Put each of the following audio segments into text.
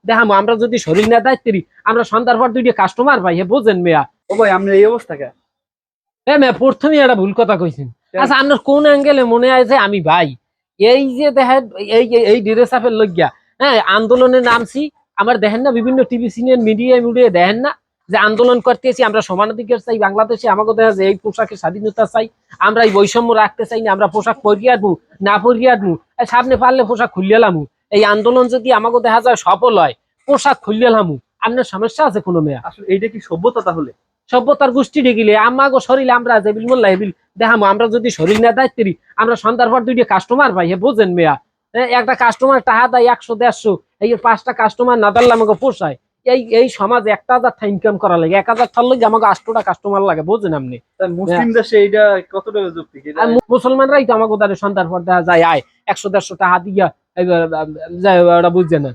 দেখামো আমরা যদি শরীর না দায়িত্বেরই আমরা সন্ধ্যার পর দুইটা কাস্টমার পাই বোঝেন মেয়া। ও ভাই আপনি এই অবস্থা কে? হ্যাঁ মেয়া, প্রথমে একটা ভুল কথা কইছেন। আচ্ছা আপনার কোন অ্যাঙ্গেলে মনে হয় যে আমি ভাই এই যে দেখেন এই ড্রেস আপের লজ্ঞা, হ্যাঁ আন্দোলনে নামছি, আমার দেখেন না বিভিন্ন টিভি সিনিয়র মিডিয়া দেখেন না যে আন্দোলন করতেছি, আমরা সমানাধিকার চাই বাংলাদেশে, আমাকে দেখা যায় এই পোশাকের স্বাধীনতা চাই, আমরা এই বৈষম্য রাখতে চাই না, আমরা পোশাক পরিয়ে আনবো না পরিয়ে আনবো, সামনে পারলে পোশাক খুলিয়ে লামু, এই আন্দোলন যদি আমাকে দেখা যায় সফল হয় পোশাক খুলিয়ে লামু, আপনার সমস্যা আছে কোনো মেয়া? আসলে এইটা কি সভ্যতা তাহলে? সভ্যতার গোষ্ঠী ডেকিলে আমাকে শরীর আমরা যেবিল মোল্লা এবিল দেখামো আমরা যদি শরীর না দায়িত্বেরই আমরা সন্ধ্যার পর দুইটা কাস্টমার পাই বোঝেন মেয়া। একটা কাস্টমার টাকা দেয় 100-150, এই 5টা কাস্টমার না দিলে আমাকে পোষায়। এই সমাজে 1000 ইনকাম করা লাগে, 1000 টার লাগে আমাকে 8টা কাস্টমার লাগে বোঝেন আপনি। মুসলিম দেশে এইটা কতটা যৌক্তিক? মুসলমানরাই তো আমাকে তাদের সন্ধ্যার পর দেখা যায় আয় 100-150 টাকা দিয়া যায়, ওরা বুঝছে না।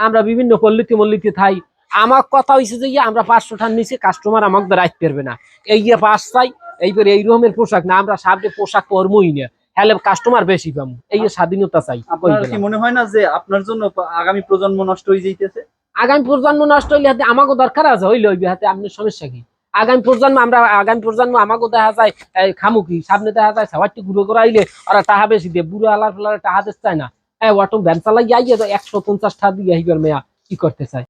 আমরা বিভিন্ন পল্লীতে থাই, আমার কথা হয়েছে যে আমরা 500 টাকার নিচে কাস্টমার আমাকে রাখতে পারবে না, এই পাঁচ চাই এইবার এই রকমের পোশাক না, আমরা সামনে পোশাক কর্মই না, হ্যাঁ কাস্টমার বেশি পাবো, এই স্বাধীনতা চাই। আপনার কি মনে হয় না যে আপনার জন্য আগামী প্রজন্ম নষ্ট হয়ে যাইতেছে? আগামী প্রজন্ম নষ্ট হইলে হাতে আমাকে দরকার আছে, হইলে হইবে হাতে আপনার সমস্যা কি? আগামী প্রজন্ম আমাকে দেখা যায় খামুকি, সামনে দেখা যায় সবারটি ঘুরে করে আইলে ওরা টাকা বেশি দিয়ে বুড়ো আলার ফেলার টাকা দিতে চায় না, অটো ভ্যান চালাই 150 টাকা দিয়ে মেয়া কি করতে চায়।